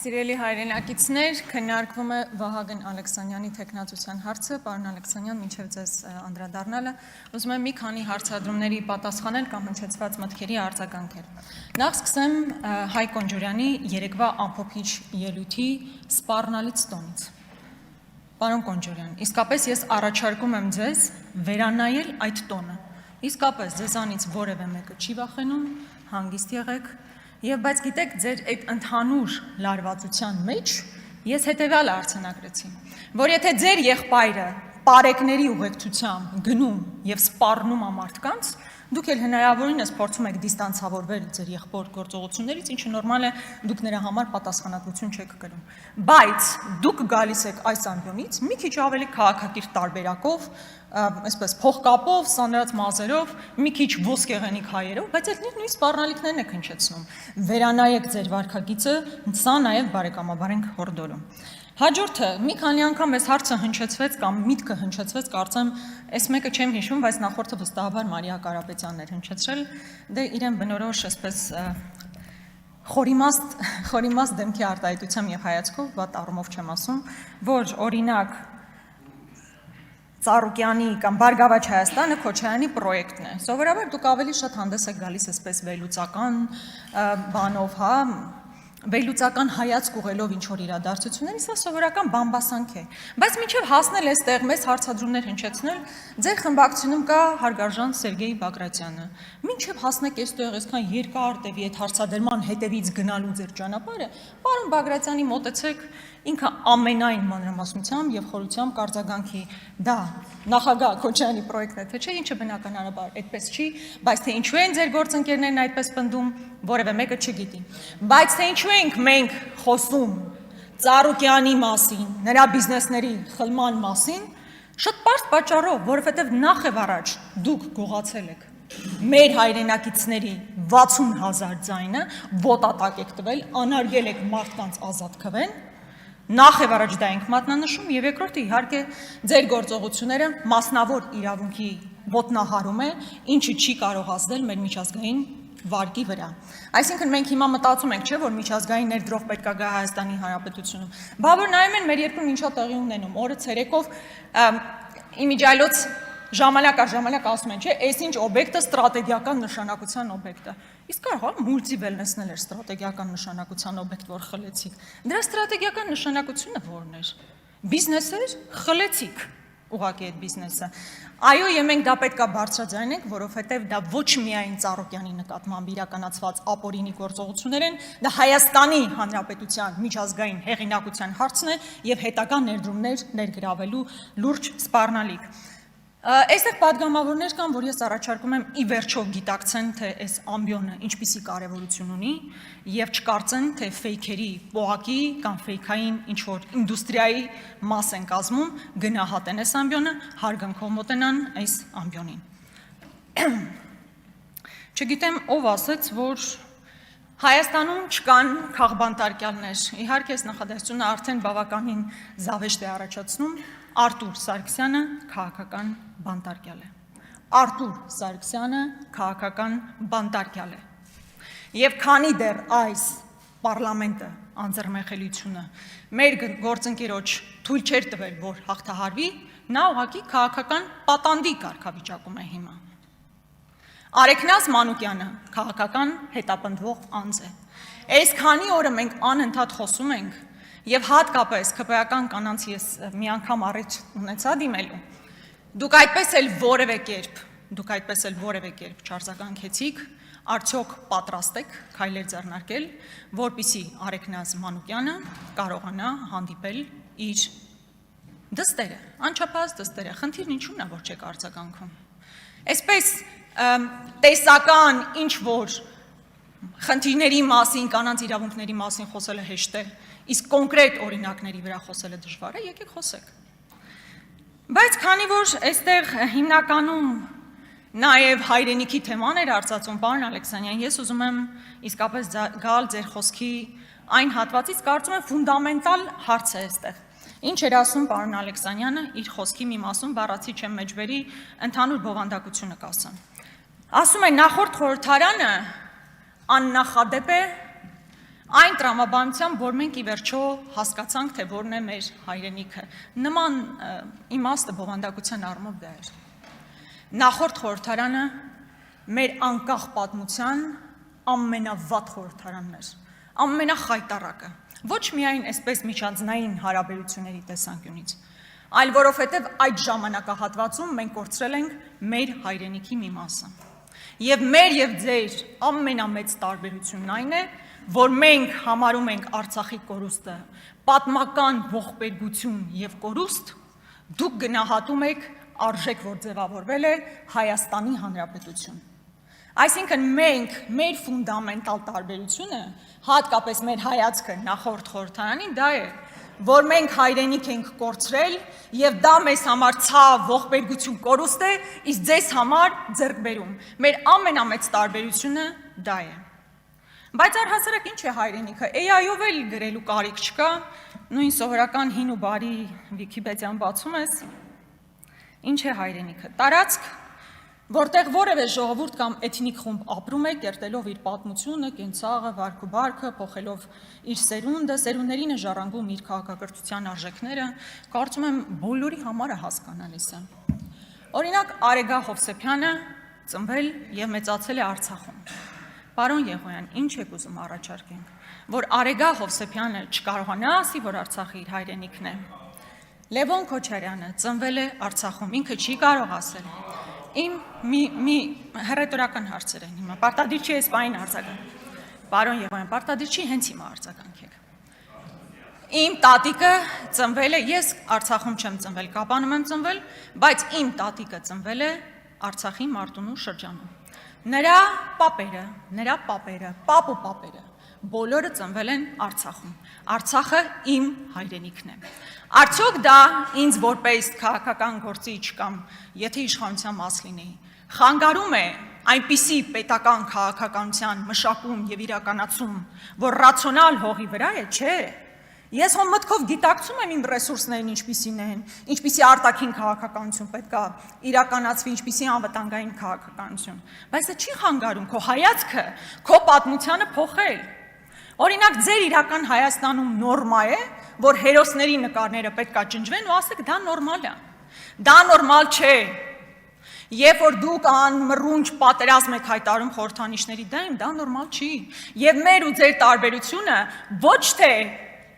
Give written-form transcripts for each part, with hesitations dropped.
Սիրելի հայրենակիցներ, քննարկվում է Վահագն Ալեքսանյանի թեկնածության հարցը, պարոն Ալեքսանյան, մինչև ձեզ անդրադառնալը, ուզում եմ մի քանի հարցադրումների պատասխանել կամ հնչեցված մտքերի արձագանքել։ Նախ սկսեմ Հայկ Կոնջորյանի երեկվա ամփոփիչ ելույթի սպառնալից տոնից։ Պարոն Կոնջորյան, իսկապես ես առաջարկում եմ ձեզ վերանայել այդ տոնը։ Իսկապես ձեզանից որևէ մեկը չի վախենում, հանգիստ եղեք, բայց գիտեք, ձեր այդ ընդհանուր լարվածության մեջ ես հետևյալը արձանագրեցի, որ եթե ձեր եղբայրը պարեկների ուղեկցությամբ գնում եւ սպառնում մարդկանց, դուք էլ հնարավորինս փորձում եք դիստանցավորվել ձեր եղբոր գործողություններից, ինչը նորմալ է, դուք նրա համար պատասխանատվություն չեք կրում։ Բայց դուք գալիս եք այս ամբիոնից մի քիչ ավելի քաղաքակիրթ տարբերակով, այսպես փողկապով, սանրած մազերով, մի քիչ ոսկեղենիկ հայերով, բայց այդ նույն սպառնալիքներն եք հնչեցնում։ Վերանայեք ձեր վարքագիծը, սա նաև բարեկամաբար ենք հորդորում։ Հաջորդը, մի քանի անգամ այս հարցը հնչեցվեց կամ միտքը հնչեցվեց, կարծեմ, այս մեկը չեմ հիշում, բայց նախորդը վստահաբար Մարիա Կարապետյանն էր հնչեցրել, դե իրեն բնորոշ այսպես խորիմաստ դեմքի արտահայտությամբ եւ հայացքով, վատ առումով չեմ ասում, որ օրինակ Ծառուկյանի կամ Բարգավաճ Հայաստանը Քոչարյանի պրոյեկտն է։ Սովորաբար դուք ավելի շատ հանդես եք գալիս այսպես վերլուծական բանով, հա, վերլուծական հայացք ուղղելով ինչ-որ իրադարձությունների, սա սովորական բամբասանք է։ Բայց մինչև հասնել այստեղ մեծ հարցադրումներ հնչեցնել, ձեր խմբակցությունում կա հարգարժան Սերգեյ Բագրատյանը։ Մինչև հասնեք այստեղ այսքան երկար տևի այդ հարցադրման հետևից գնալու ձեր ճանապարհը, պարոն Բագրատյանի մոտեցեք, ինքը ամենայն մանրամասնությամբ եւ խորությամբ կարձագանքի դա նախագահ Քոչարյանի պրոյեկտն է, թե չէ, ինչը բնականաբար այդպես չի, բայց թե ինչու են ձեր գործընկերներն այդպես պնդում, որևէ մեկը չգիտի։ Բայց թե ինչու ենք մենք խոսում Ծառուկյանի մասին, նրա բիզնեսների խլման մասին, շատ պարզ պատճառով, որովհետեւ նախ եւ առաջ դուք գողացել եք մեր հայրենակիցների 60,000 ձայնը, ոտատակ եք տվել, անարգել եք մարդկանց ազատ քվեն, նախ եւ առաջ դա ենք մատնանշում եւ երկրորդը իհարկե ձեր գործողությունները մասնավոր իրավունքի ոտնահարում է, ինչը չի կարող ազդել մեր միջազգային վարկի վրա։ Այսինքն մենք հիմա մտածում ենք, չէ, որ միջազգային ներդրող պետք է գա Հայաստանի Հանրապետությունում։ Բա որ նայում են մեր երկրում ինչա տեղի ունենում, օրը ցերեկով իմիջիայլոց ժամանակ առ ժամանակ ասում են, չէ, այս ինչ օբյեկտը ստրատեգիական նշանակության օբյեկտ է։ Իսկ կարող է մուլտիվելնեսն էլ էր ստրատեգիական նշանակության օբյեկտ, որ խլեցիք։ Դրա ստրատեգիական նշանակությունը որն էր։ Բիզնես էր, խլեցիք ուղղակի այդ բիզնեսը։ Այո, եւ մենք դա պետքա բարձրաձայնենք, որովհետեւ դա ոչ միայն Ծառուկյանի նկատմամբ իրականացված ապօրինի գործողություններ են, դա Հայաստանի Հանրապետության միջազգային հեղինակության հարցն է եւ հետագա ներդրումներ ներգրավելու լուրջ սպառնալիք։ Այստեղ պատգամավորներ կան, որ ես առաջարկում եմ ի վերջո գիտակցեն, թե այս ամբիոնը ինչպիսի կարևորություն ունի եւ չկարծեն, թե ֆեյքերի պոակի կամ ֆեյքային ինչ-որ ինդուստրիայի մաս են կազմում, գնահատեն այս ամբիոնը, հարգանքով մոտենան այս ամբիոնին։ Չգիտեմ ով ասեց, որ Հայաստանում չկան քաղբանտարկյալներ, իհարկե այս նախադասությունը արդեն բավականին զավեշտ է առաջացնում, Արտուր Սարգսյանը քաղաքական բանտարկյալ է։ Արտուր Սարգսյանը քաղաքական բանտարկյալ է։ Եվ քանի դեռ այս պարլամենտը անձեռնմխելիությունը մեր գործընկերոջ թույլ չէր տվել, որ հաղթահարվի, նա ուղղակի քաղաքական պատանդի կարգավիճակում է հիմա։ Արեգնազ Մանուկյանը քաղաքական հետապնդվող անձ է։ Այսքանի օրը մենք անընդհատ խոսում ենք եւ հատկապես ԿՊ-ական կանանց ես մի անգամ առիթ ունեցա դիմելու։ Դուք այդպես էլ որևէ կերպ չարձագանքեցիք, արդյոք պատրաստ եք քայլեր ձեռնարկել, որպեսզի Արեգնազ Մանուկյանը կարողանա հանդիպել իր դստերը, անչափահաս դստերը, խնդիրն ինչու՞ն է, որ չեք արձագանքում։ Այսպես տեսական ինչ-որ խնդիրների մասին, կանանց իրավունքների մասին խոսելը հեշտ է, իսկ կոնկրետ օրինակների վրա խոսելը դժվար է, եկեք խոսեք։ Բայց քանի որ այստեղ հիմնականում նաև հայրենիքի թեման էր արծածում, պարոն Ալեքսանյան, ես ուզում եմ իսկապես գալ ձեր խոսքի այն հատվածից, կարծում եմ ֆունդամենտալ հարց է այստեղ։ Ինչ էր ասում պարոն Ալեքսանյանը իր խոսքի մի մասում, բառացի չեմ մեջբերի, ընդհանուր բովանդակությունը կասեմ։ Ասում է նախորդ խորհրդարանը աննախադեպ է, Այն տրամաբանությամբ, որ մենք ի վերջո հասկացանք, թե որն է մեր հայրենիքը։ Նման իմաստը բովանդակության առումով դա էր։ Նախորդ խորհրդարանը մեր անկախ պատմության ամենավատ խորհրդարանն էր, ամենախայտառակը, ոչ միայն այսպես միջանձնային հարաբերությունների տեսանկյունից, այլ որովհետև այդ ժամանակահատվածում մենք կորցրել ենք մեր հայրենիքի մի մասը։ Եվ մեր եւ ձեր ամենամեծ տարբերությունն այն է, որ մենք համարում ենք Արցախի կորուստը պատմական ողբերգություն եւ կորուստ, դուք գնահատում եք արժեք, որ ձևավորվել է Հայաստանի Հանրապետություն։ Այսինքն մենք մեր ֆունդամենտալ տարբերությունը, հատկապես մեր հայացքը նախորդ խորհրդարանին, դա է, որ մենք հայրենիք ենք կորցրել եւ դա մեզ համար ցավ, ողբերգություն, կորուստ է, իսկ ձեզ համար ձեռքբերում։ Մեր ամենամեծ տարբերությունը դա է։ Բայց առհասարակ ինչ է հայրենիքը։ AI-ով էլ գրելու կարիք չկա, նույն սովորական հին ու բարի Վիկիպեդիան բացում ես։ Ինչ է հայրենիքը։ Տարածք, որտեղ որևէ ժողովուրդ կամ էթնիկ խումբ ապրում է, կերտելով իր պատմությունը, կենցաղը, վարք ու բարքը, փոխելով իր սերունդը, սերունդներին է ժառանգում իր քաղաքակրթության արժեքները, կարծում եմ բոլորի համար է հասկանալիս է։ Օրինակ Արեգա Հովսեփյանը ծնվել եւ մեծացել է Արցախում։ Պարոն Եղոյան, ինչ եք ուզում առաջարկենք, որ Արեգա Հովսեփյանը չկարողանա ասի, որ Արցախը իր հայրենիքն է։ Լևոն Քոչարյանը ծնվել է Արցախում, ինքը չի կարող ասել։ Իմ մի հռետորական հարցեր են հիմա, պարտադիր չի այս պահին արձագանք։ Պարոն Եղոյան, պարտադիր չի, հենց հիմա արձագանքեք։ Իմ տատիկը ծնվել է, ես Արցախում չեմ ծնվել, Կապանում եմ ծնվել, բայց իմ տատիկը ծնվել է Արցախի Մարտունու շրջանում։ Նրա պապերը, պապ ու պապերը, բոլորը ծնվել են Արցախում։ Արցախը իմ հայրենիքն է։ Արդյոք դա ինձ որպես քաղաքական գործիչ կամ եթե իշխանության մաս լինեի, խանգարում է այնպիսի պետական քաղաքականության մշակում եւ իրականացում, որ ռացիոնալ հողի վրա է, չէ։ Ես հո մտքով գիտակցում եմ իմ ռեսուրսներն ինչպիսին են, ինչպիսի արտաքին քաղաքականություն պետք է իրականացվի, ինչպիսի անվտանգային քաղաքականություն, բայց դա չի խանգարում քո հայացքը, քո պատմությանը փոխել։ Օրինակ ձեր իրական Հայաստանում նորմա է, որ հերոսների նկարները պետք է ջնջվեն ու ասեք դա նորմալ է։ Դա նորմալ չէ։ Երբ որ դուք անմռունչ պատերազմ եք հայտարարում խորհրդանիշների դեմ, դա նորմալ չի։ Եվ մեր ու ձեր տարբերությունը ոչ թե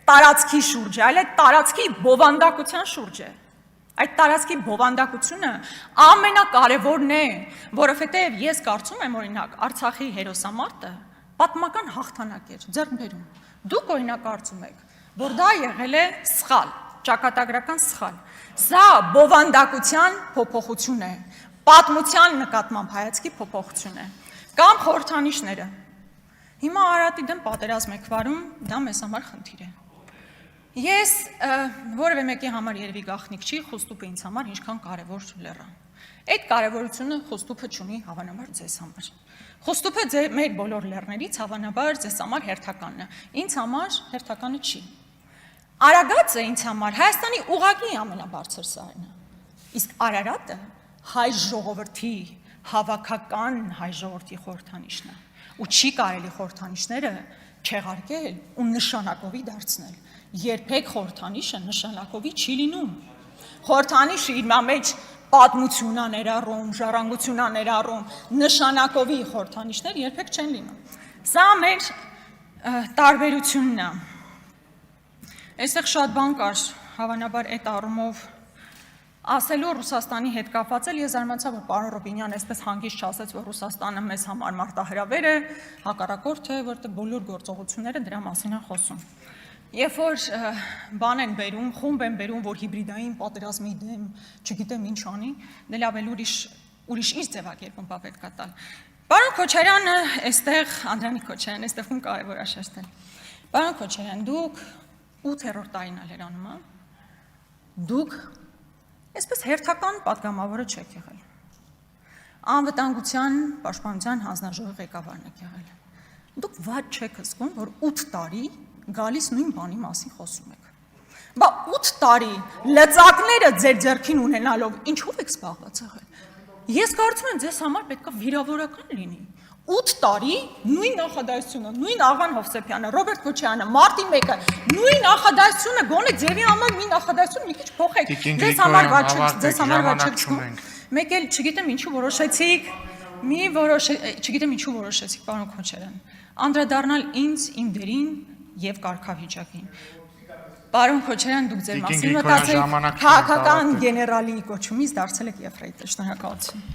տարածքի շուրջ է, այլ այդ տարածքի բովանդակության շուրջ է։ Այդ տարածքի բովանդակությունը ամենակարևորն է, որովհետև ես կարծում եմ օրինակ Արցախի հերոսամարտը պատմական հաղթանակ էր, ձեռքբերում։ Դուք օրինակ կարծում եք, որ դա եղել է սխալ, ճակատագրական սխալ։ Սա բովանդակության փոփոխություն է, պատմության նկատմամբ հայացքի փոփոխություն է։ Կամ խորհրդանիշները։ Հիմա Արարատի դեմ պատերազմ եք վարում, դա մեզ համար խնդիր է։ Ես որևէ մեկի համար երևի գաղտնիք չի, Խոստուպը ինձ համար ինչքան կարևոր լեռ է։ Այդ կարևորությունը Խոստուպը չունի հավանաբար ձեզ համար։ Խոստուպը մեր բոլոր լեռներից հավանաբար ձեզ համար հերթականն է։ Ինձ համար հերթականը չի։ Արագածը ինձ համար Հայաստանի ուղղակի ամենաբարձր սարն է։ Իսկ Արարատը հայ ժողովրդի հավաքական հայ ժողովրդի խորհրդանիշն է։ Ու չի կարելի խորհրդանիշները չեղարկել ու նշանակովի դարձնել։ Երբեք խորհրդանիշը նշանակովի չի լինում։ Խորհրդանիշը իր մեջ պատմություն է ներառում, ժառանգություն է ներառում, նշանակովի խորհրդանիշներ երբեք չեն լինում։ Սա մեր տարբերությունն է։ Այստեղ շատ բան կար, հավանաբար այդ առումով ասելու Ռուսաստանի հետ կապված էլ ես զարմացա, որ պարոն Ռոբինյանը այսպես հանգիստ չասեց, որ Ռուսաստանը մեզ համար մարտահրավեր է, հակառակորդ է, որտեղ բոլոր գործողությունները դրա մասին են խոսում։ Երբ որ բան են բերում, խումբ են բերում, որ հիբրիդային պատերազմի դեմ, չգիտեմ ինչ անի, դե լավ էլ ուրիշ իր ձևակերպում պետք է տալ։ Պարոն Քոչարյանը, այստեղ Անդրանիկ Քոչարյանը, այստեղում կարևոր է շեշտել։ Պարոն Քոչարյան, դուք 8-րդ տարին ալ հերանումը, դուք այսպես հերթական պատգամավորը չեք եղել։ Անվտանգության պաշտպանության հանձնաժողովի ղեկավարն եք եղել։ Դուք ված չեք զգում, որ 8 տարի գալիս նույն բանի մասին խոսում եք։ Բա 8 տարի լծակները ձեր ձեռքին ունենալով ինչով եք զբաղված եղել։ Ես կարծում եմ ձեզ համար պետք է վիրավորական լինի։ 8 տարի նույն նախադասությունը, նույն Աղան Հովսեփյանը, Ռոբերտ Քոչարյանը, մարտի 1-ը, նույն նախադասությունը, գոնե ձևի համար մի նախադասություն մի քիչ փոխեք։ Ձեզ համար վաճառ չգում։ Մեկ էլ չգիտեմ ինչու որոշեցիք, չգիտեմ ինչու որոշեցիք, պարոն Քոչարյան, անդրադառնալ ինձ, իմ դերին եւ կարգավիճակին։ Պարոն Քոչարյան, դուք ձեր մասին մտածեք, քաղաքական գեներալի կոչումից դարձել եք եֆրեյտոր, շնորհակալություն։